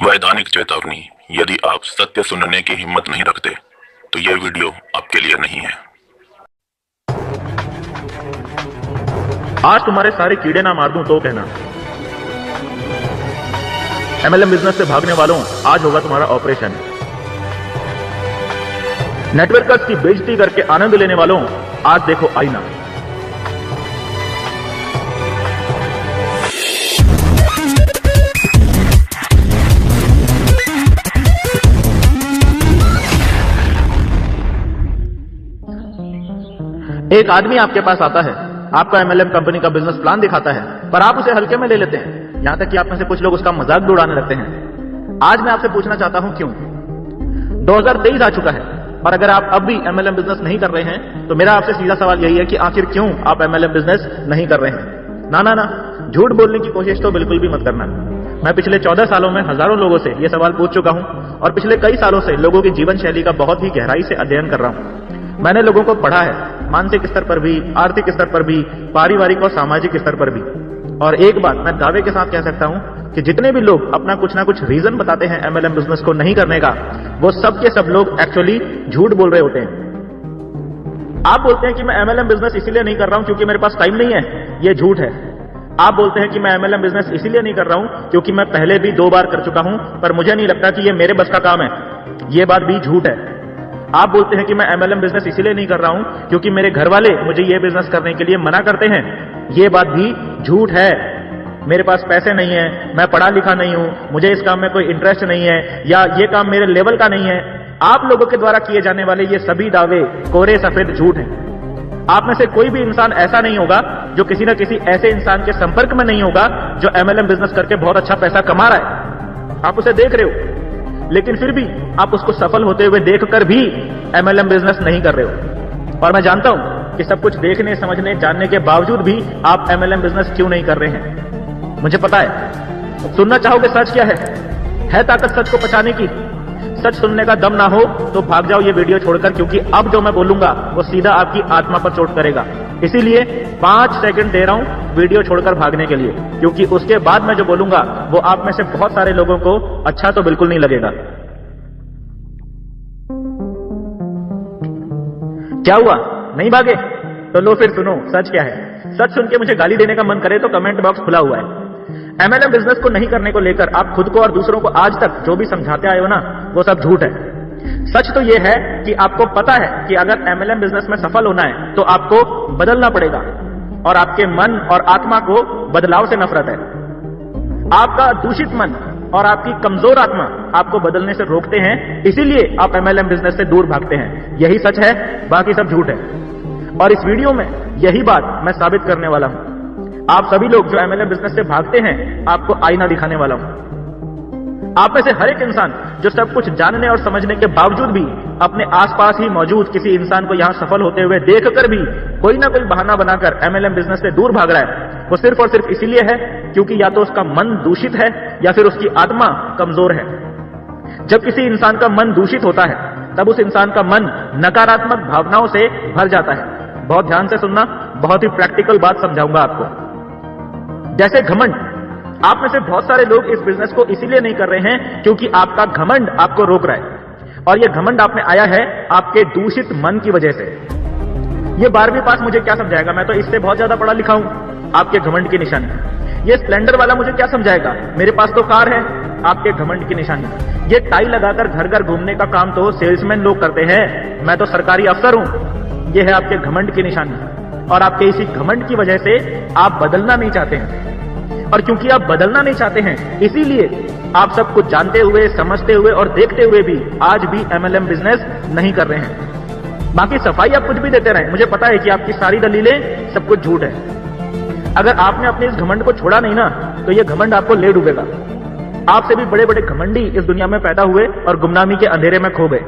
वैधानिक चेतावनी, यदि आप सत्य सुनने की हिम्मत नहीं रखते तो यह वीडियो आपके लिए नहीं है। आज तुम्हारे सारे कीड़े ना मार दूं तो कहना। एमएलएम बिजनेस से भागने वालों, आज होगा तुम्हारा ऑपरेशन। नेटवर्कर्स की बेइज्जती करके आनंद लेने वालों, आज देखो आईना। एक आदमी आपके पास आता है, आपका एमएलएम कंपनी का बिजनेस प्लान दिखाता है, पर आप उसे हल्के में ले लेते हैं। यहां तक कि आप में से कुछ लोग उसका मजाक भी उड़ाने लगते हैं। आज मैं आपसे पूछना चाहता हूं क्यों। 2023 आ चुका है और अगर आप अब भी एमएलएम बिजनेस नहीं कर रहे हैं तो मेरा आपसे सीधा सवाल यही है कि आखिर क्यों आप एमएलएम बिजनेस नहीं कर रहे हैं। ना, झूठ बोलने की कोशिश तो बिल्कुल भी मत करना। मैं पिछले 14 सालों में हजारों लोगों से यह सवाल पूछ चुका हूं और पिछले कई सालों से लोगों की जीवन शैली का बहुत ही गहराई से अध्ययन कर रहा हूं। मैंने लोगों को पढ़ा है, मानसिक स्तर पर भी, आर्थिक स्तर पर भी, पारिवारिक और सामाजिक स्तर पर भी। और एक बात मैं दावे के साथ कह सकता हूं कि जितने भी लोग अपना कुछ ना कुछ रीजन बताते हैं एमएलएम बिजनेस को नहीं करने का, वो सब के सब लोग एक्चुअली झूठ बोल रहे होते हैं। आप बोलते हैं कि मैं एमएलएम बिजनेस इसीलिए नहीं कर रहा हूं क्योंकि मेरे पास टाइम नहीं है, ये झूठ है। आप बोलते हैं कि मैं एमएलएम बिजनेस इसीलिए नहीं कर रहा हूं क्योंकि मैं पहले भी 2 बार कर चुका हूं पर मुझे नहीं लगता कि ये मेरे बस का काम है, ये बात भी झूठ है। आप बोलते हैं कि मैं एमएलएम बिजनेस इसीलिए नहीं कर रहा हूं क्योंकि मेरे घर वाले मुझे ये बिजनेस करने के लिए मना करते हैं, ये बात भी झूठ है। मेरे पास पैसे नहीं है, मैं पढ़ा लिखा नहीं हूं, मुझे इस काम में कोई इंटरेस्ट नहीं है, या ये काम मेरे लेवल का नहीं है। आप लोगों के द्वारा किए जाने वाले ये सभी दावे कोरे सफेद झूठ हैं। आप में से कोई भी इंसान ऐसा नहीं होगा जो किसी न किसी ऐसे इंसान के संपर्क में नहीं होगा जो एमएलएम बिजनेस करके बहुत अच्छा पैसा कमा रहा है। आप उसे देख रहे हो लेकिन फिर भी आप उसको सफल होते हुए देखकर भी एमएलएम बिजनेस नहीं कर रहे हो। और मैं जानता हूं कि सब कुछ देखने, समझने, जानने के बावजूद भी आप एमएलएम बिजनेस क्यों नहीं कर रहे हैं। मुझे पता है। सुनना चाहोगे सच क्या है ताकत सच को पचाने की। सच सुनने का दम ना हो तो भाग जाओ ये वीडियो छोड़कर, क्योंकि अब जो मैं बोलूंगा वो सीधा आपकी आत्मा पर चोट करेगा। इसीलिए 5 सेकंड दे रहा हूं वीडियो छोड़कर भागने के लिए, क्योंकि उसके बाद मैं जो बोलूंगा वो आप में से बहुत सारे लोगों को अच्छा तो बिल्कुल नहीं लगेगा। क्या हुआ, नहीं भागे? तो लो फिर सुनो सच क्या है। सच सुन के मुझे गाली देने का मन करे तो कमेंट बॉक्स खुला हुआ है। एमएलएम बिजनेस को नहीं करने को लेकर आप खुद को और दूसरों को आज तक जो भी समझाते आए हो ना, वो सब झूठ है। सच तो यह है कि आपको पता है कि अगर एमएलएम बिजनेस में सफल होना है तो आपको बदलना पड़ेगा और आपके मन और आत्मा को बदलाव से नफरत है। आपका दूषित मन और आपकी कमजोर आत्मा आपको बदलने से रोकते हैं, इसीलिए आप एमएलएम बिजनेस से दूर भागते हैं। यही सच है, बाकी सब झूठ है। और इस वीडियो में यही बात मैं साबित करने वाला हूं। आप सभी लोग जो एमएलएम बिजनेस से भागते हैं, आपको आईना दिखाने वाला हूं। आप में से हर एक इंसान जो सब कुछ जानने और समझने के बावजूद भी अपने आसपास ही मौजूद किसी इंसान को यहां सफल होते हुए देखकर भी कोई ना कोई बहाना बनाकर एमएलएम बिजनेस से दूर भाग रहा है, वो सिर्फ और सिर्फ इसीलिए है क्योंकि या तो उसका मन दूषित है या फिर उसकी आत्मा कमजोर है। जब किसी इंसान का मन दूषित होता है तब उस इंसान का मन नकारात्मक भावनाओं से भर जाता है। बहुत ध्यान से सुनना, बहुत ही प्रैक्टिकल बात समझाऊंगा आपको। जैसे घमंड, आप में से बहुत सारे लोग इस बिजनेस को इसीलिए नहीं कर रहे हैं क्योंकि आपका घमंड आपको रोक रहा है, और यह घमंड आप में आया है आपके दूषित मन की वजह से। ये 12वीं पास मुझे क्या समझाएगा, मैं तो इससे बहुत ज्यादा पढ़ा लिखा हूं। आपके घमंड की निशानी। ये स्प्लेंडर वाला मुझे क्या समझाएगा, मेरे पास तो कार है। आपके घमंड की निशानी। ये टाई लगाकर घर घर घूमने का काम तो सेल्समैन लोग करते हैं, मैं तो सरकारी अफसर हूं। ये है आपके घमंड की निशानी, और आपके इसी घमंड की वजह से आप बदलना नहीं चाहते हैं। और क्योंकि आप बदलना नहीं चाहते हैं, इसीलिए आप सब कुछ जानते हुए, समझते हुए और देखते हुए भी आज भी एमएलएम बिजनेस नहीं कर रहे हैं। बाकी सफाई आप कुछ भी देते रहे, मुझे पता है कि आपकी सारी दलीलें सब कुछ झूठ है। अगर आपने अपने इस घमंड को छोड़ा नहीं ना, तो यह घमंड आपको ले डूबेगा। आपसे भी बड़े बड़े घमंडी इस दुनिया में पैदा हुए और गुमनामी के अंधेरे में खो गए।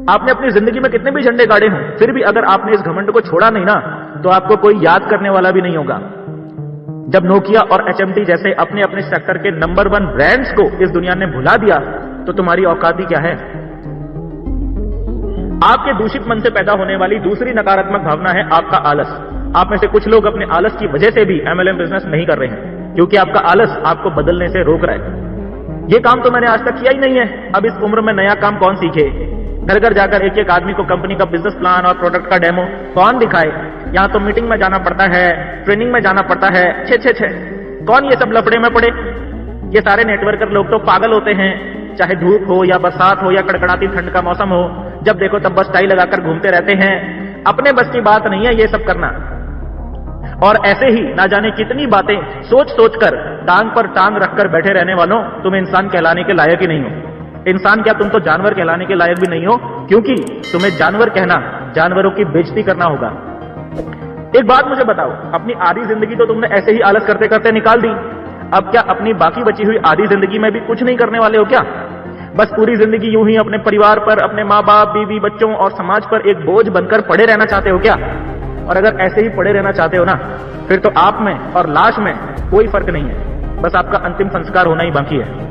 आपने अपनी जिंदगी में कितने भी झंडे गाड़े हों, फिर भी अगर आपने इस घमंड को छोड़ा नहीं ना, तो आपको कोई याद करने वाला भी नहीं होगा। जब नोकिया और एचएमटी जैसे अपने अपने सेक्टर के नंबर 1 ब्रांड्स को इस दुनिया ने भुला दिया, तो तुम्हारी औकात ही क्या है। आपके दूषित मन से पैदा होने वाली दूसरी नकारात्मक भावना है आपका आलस। आप में से कुछ लोग अपने आलस की वजह से भी एमएलएम बिजनेस नहीं कर रहे हैं, क्योंकि आपका आलस आपको बदलने से रोक रहा है। ये काम तो मैंने आज तक किया ही नहीं है, अब इस उम्र में नया काम कौन सीखे? घर घर जाकर एक एक आदमी को कंपनी का बिजनेस प्लान और प्रोडक्ट का डेमो कौन दिखाए? यहाँ तो मीटिंग में जाना पड़ता है, ट्रेनिंग में जाना पड़ता है, छे कौन ये सब लफड़े में पड़े? ये सारे नेटवर्कर लोग तो पागल होते हैं, चाहे धूप हो या बरसात हो या कड़कड़ाती ठंड का मौसम हो, जब देखो तब बस टाई लगाकर घूमते रहते हैं। अपने बस की बात नहीं है ये सब करना। और ऐसे ही ना जाने कितनी बातें सोच सोच कर टांग पर टांग रखकर बैठे रहने वालों, तुम इंसान कहलाने के लायक ही नहीं हो। इंसान क्या, तुम तो जानवर कहलाने के लायक भी नहीं हो, क्योंकि तुम्हें जानवर कहना जानवरों की बेइज्जती करना होगा। एक बात मुझे बताओ, अपनी आधी जिंदगी तो तुमने ऐसे ही आलस करते करते निकाल दी, अब क्या अपनी बाकी बची हुई आधी जिंदगी में भी कुछ नहीं करने वाले हो क्या? बस पूरी जिंदगी यूं ही अपने परिवार पर, अपने माँ बाप, बीवी, बच्चों और समाज पर एक बोझ बनकर पड़े रहना चाहते हो क्या? और अगर ऐसे ही पड़े रहना चाहते हो ना, फिर तो आप में और लाश में कोई फर्क नहीं है, बस आपका अंतिम संस्कार होना ही बाकी है।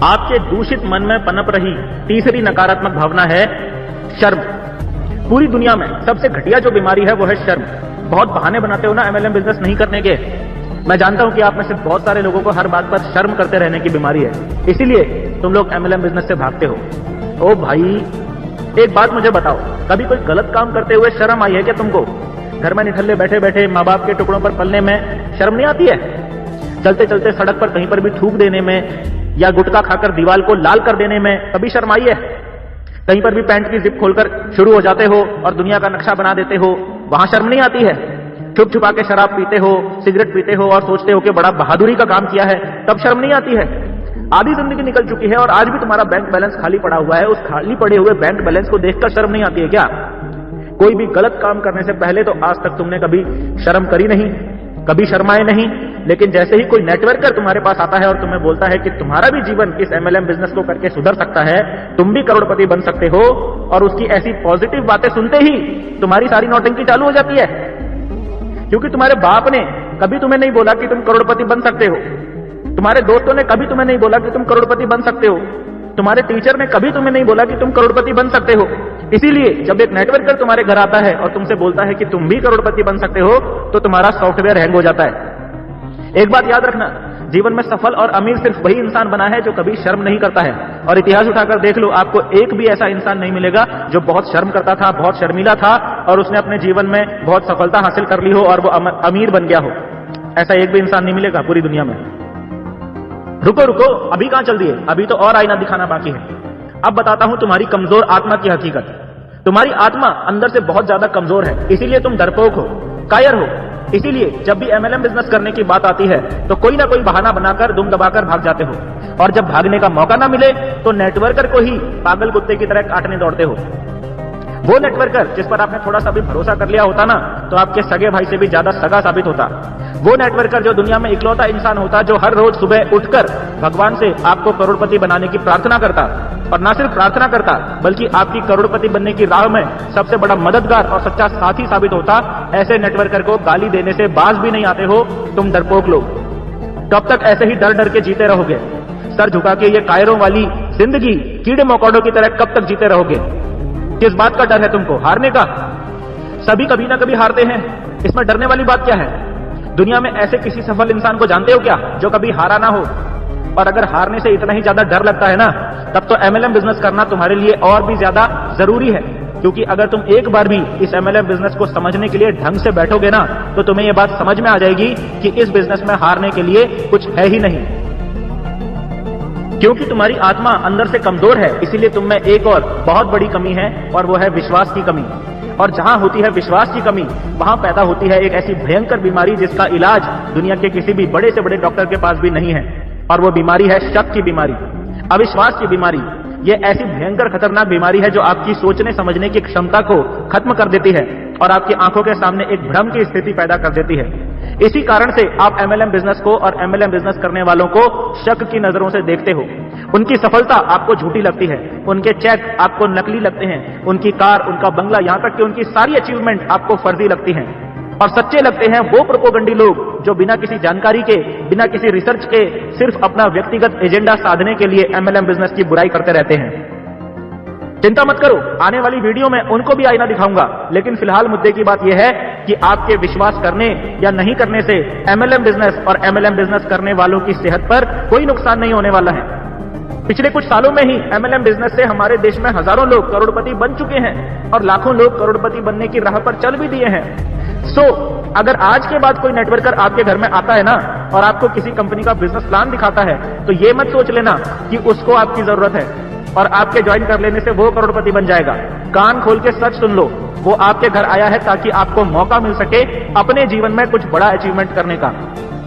आपके दूषित मन में पनप रही तीसरी नकारात्मक भावना है शर्म। पूरी दुनिया में सबसे घटिया जो बीमारी है वो है शर्म। बहुत बहाने बनाते हो ना एमएलएम बिजनेस नहीं करने के। मैं जानता हूं कि आप में से बहुत सारे लोगों को हर बात पर शर्म करते रहने की बीमारी है, इसीलिए तुम लोग एमएलएम बिजनेस से भागते हो। ओ भाई, एक बात मुझे बताओ, कभी कोई गलत काम करते हुए शर्म आई है क्या तुमको? घर में निठल्ले बैठे बैठे माँ बाप के टुकड़ों पर पलने में शर्म नहीं आती है? चलते चलते सड़क पर कहीं पर भी थूक देने में या गुटखा खाकर दीवार को लाल कर देने में कभी शर्म आई है? कहीं पर भी पैंट की जिप खोलकर शुरू हो जाते हो और दुनिया का नक्शा बना देते हो, वहां शर्म नहीं आती है? छुप छुपा के शराब पीते हो, सिगरेट पीते हो और सोचते हो कि बड़ा बहादुरी का काम किया है, तब शर्म नहीं आती है? आधी जिंदगी निकल चुकी है और आज भी तुम्हारा बैंक बैलेंस खाली पड़ा हुआ है, उस खाली पड़े हुए बैंक बैलेंस को देखकर शर्म नहीं आती है क्या? कोई भी गलत काम करने से पहले तो आज तक तुमने कभी शर्म करी नहीं, कभी शर्माए नहीं, लेकिन जैसे ही कोई नेटवर्कर तुम्हारे पास आता है और तुम्हें बोलता है कि तुम्हारा भी जीवन इस एमएलएम बिजनेस को करके सुधर सकता है, तुम भी करोड़पति बन सकते हो, और उसकी ऐसी पॉजिटिव बातें सुनते ही तुम्हारी सारी नौटंकी चालू हो जाती है। क्योंकि तुम्हारे बाप ने कभी तुम्हें नहीं बोला कि तुम करोड़पति बन सकते हो, तुम्हारे दोस्तों ने कभी तुम्हें नहीं बोला कि तुम करोड़पति बन सकते हो, तुम्हारे टीचर ने कभी तुम्हें नहीं बोला कि तुम करोड़पति बन सकते हो। इसीलिए जब एक नेटवर्कर तुम्हारे घर आता है और तुमसे बोलता है कि तुम भी करोड़पति बन सकते हो, तो तुम्हारा सॉफ्टवेयर हैंग हो जाता है। एक बात याद रखना, जीवन में सफल और अमीर सिर्फ वही इंसान बना है जो कभी शर्म नहीं करता है। और इतिहास उठाकर देख लो, आपको एक भी ऐसा इंसान नहीं मिलेगा जो बहुत शर्म करता था, बहुत शर्मीला था और उसने अपने जीवन में बहुत सफलता हासिल कर ली हो और वो अमीर बन गया हो। ऐसा एक भी इंसान नहीं मिलेगा पूरी दुनिया में। रुको रुको, अभी कहां चल दिए, अभी तो और आईना दिखाना बाकी है। अब बताता हूं तुम्हारी कमजोर आत्मा की हकीकत। तुम्हारी आत्मा अंदर से बहुत ज्यादा कमजोर है, इसीलिए तुम डरपोक हो, कायर हो। इसीलिए जब भी एमएलएम बिजनेस करने की बात आती है तो कोई ना कोई बहाना बनाकर दुम दबाकर भाग जाते हो, और जब भागने का मौका ना मिले तो नेटवर्कर को ही पागल कुत्ते की तरह काटने दौड़ते हो। वो नेटवर्कर जिस पर आपने थोड़ा सा भी भरोसा कर लिया होता ना, तो आपके सगे भाई से भी ज्यादा सगा साबित होता। वो नेटवर्कर जो दुनिया में इकलौता इंसान होता जो हर रोज सुबह उठकर भगवान से आपको करोड़पति बनाने की प्रार्थना करता, और ना सिर्फ प्रार्थना करता बल्कि आपकी करोड़पति बनने की राह में सबसे बड़ा मददगार और सच्चा साथी साबित होता। ऐसे नेटवर्कर को गाली देने से बाज भी नहीं आते हो तुम डरपोक लोग। कब तक ऐसे ही डर डर के जीते रहोगे? सर झुका के ये कायरों वाली जिंदगी कीड़े मकोड़ों की तरह कब तक जीते रहोगे? किस बात का डर है तुमको? हारने का? सभी कभी ना कभी हारते हैं, इसमें डरने वाली बात क्या है? दुनिया में ऐसे किसी सफल इंसान को जानते हो क्या जो कभी हारा ना हो? और अगर हारने से इतना ही ज्यादा डर लगता है ना, तब तो एमएलएम बिजनेस करना तुम्हारे लिए और भी ज्यादा जरूरी है। क्योंकि अगर तुम एक बार भी इस एमएलएम बिजनेस को समझने के लिए ढंग से बैठोगे ना, तो तुम्हें यह बात समझ में आ जाएगी कि इस बिजनेस में हारने के लिए कुछ है ही नहीं। क्योंकि तुम्हारी आत्मा अंदर से कमजोर है, इसीलिए तुम में एक और बहुत बड़ी कमी है, और वो है विश्वास की कमी। और जहां होती है विश्वास की कमी, वहां पैदा होती है एक ऐसी भयंकर बीमारी जिसका इलाज दुनिया के किसी भी बड़े से बड़े डॉक्टर के पास भी नहीं है, और वो बीमारी है शक की बीमारी, अविश्वास की बीमारी। ये ऐसी भयंकर खतरनाक बीमारी है जो आपकी सोचने समझने की क्षमता को खत्म कर देती है और आपकी आंखों के सामने एक भ्रम की स्थिति पैदा कर देती है। इसी कारण से आप एमएलएम बिजनेस को और एमएलएम बिजनेस करने वालों को शक की नजरों से देखते हो। उनकी सफलता आपको झूठी लगती है, उनके चेक आपको नकली लगते हैं, उनकी कार, उनका बंगला, यहां तक कि उनकी सारी अचीवमेंट आपको फर्जी लगती हैं। और सच्चे लगते हैं वो प्रोपोगंडी लोग जो बिना किसी जानकारी के, बिना किसी रिसर्च के, सिर्फ अपना व्यक्तिगत एजेंडा साधने के लिए एमएलएम बिजनेस की बुराई करते रहते हैं। चिंता मत करो, आने वाली वीडियो में उनको भी आईना दिखाऊंगा, लेकिन फिलहाल मुद्दे की बात यह है कि आपके विश्वास करने या नहीं करने से एमएलएम बिजनेस और एमएलएम बिजनेस करने वालों की सेहत पर कोई नुकसान नहीं होने वाला है। पिछले कुछ सालों में ही एमएलएम बिजनेस से हमारे देश में हजारों लोग करोड़पति बन चुके हैं और लाखों लोग करोड़पति बनने की राह पर चल भी दिए हैं। अगर आज के बाद कोई नेटवर्कर आपके घर में आता है ना और आपको किसी कंपनी का बिजनेस प्लान दिखाता है, तो ये मत सोच लेना कि उसको आपकी जरूरत है और आपके ज्वाइन कर लेने से वो करोड़पति बन जाएगा। कान खोल के सच सुन लो, वो आपके घर आया है ताकि आपको मौका मिल सके अपने जीवन में कुछ बड़ा अचीवमेंट करने का,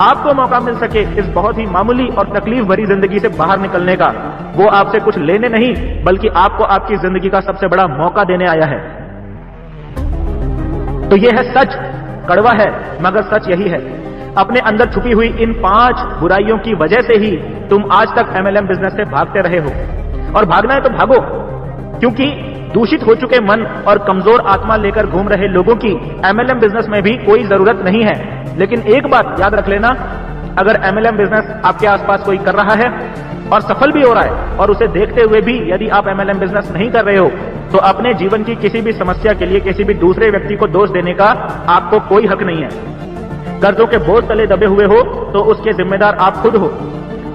आपको मौका मिल सके इस बहुत ही मामूली और तकलीफ भरी जिंदगी से बाहर निकलने का। वो आपसे कुछ लेने नहीं बल्कि आपको आपकी जिंदगी का सबसे बड़ा मौका देने आया है। तो ये है सच, कड़वा है मगर सच यही है। अपने अंदर छुपी हुई इन 5 बुराइयों की वजह से ही तुम आज तक एमएलएम बिजनेस से भागते रहे हो, और भागना है तो भागो, क्योंकि दूषित हो चुके मन और कमजोर आत्मा लेकर घूम रहे लोगों की एमएलएम बिजनेस में भी कोई जरूरत नहीं है। लेकिन एक बात याद रख लेना, अगर एमएलएम बिजनेस आपके आसपास कोई कर रहा है और सफल भी हो रहा है और उसे देखते हुए भी यदि आप एमएलएम बिजनेस नहीं कर रहे हो, तो अपने जीवन की किसी भी समस्या के लिए किसी भी दूसरे व्यक्ति को दोष देने का आपको कोई हक नहीं है। कर्जों के बोझ तले दबे हुए हो तो उसके जिम्मेदार आप खुद हो।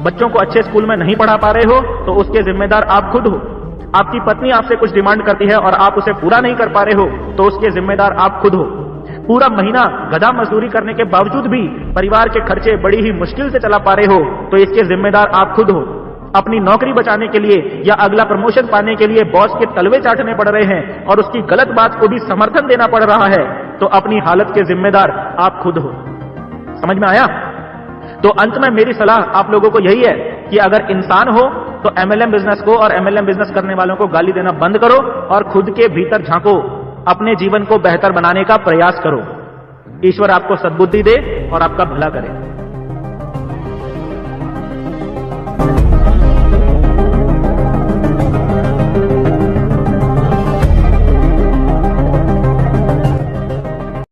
बच्चों को अच्छे स्कूल में नहीं पढ़ा पा रहे हो तो उसके जिम्मेदार आप खुद हो। आपकी पत्नी आपसे कुछ डिमांड करती है और आप उसे पूरा नहीं कर पा रहे हो तो उसके जिम्मेदार आप खुद हो। पूरा महीना गधा मजदूरी करने के बावजूद भी परिवार के खर्चे बड़ी ही मुश्किल से चला पा रहे हो तो इसके जिम्मेदार आप खुद हो। अपनी नौकरी बचाने के लिए या अगला प्रमोशन पाने के लिए बॉस के तलवे चाटने पड़ रहे हैं और उसकी गलत बात को भी समर्थन देना पड़ रहा है, तो अपनी हालत के जिम्मेदार आप खुद हो। समझ में आया? तो अंत में मेरी सलाह आप लोगों को यही है कि अगर इंसान हो तो एमएलएम बिजनेस को और एमएलएम बिजनेस करने वालों को गाली देना बंद करो और खुद के भीतर झांको, अपने जीवन को बेहतर बनाने का प्रयास करो। ईश्वर आपको सद्बुद्धि दे और आपका भला करे।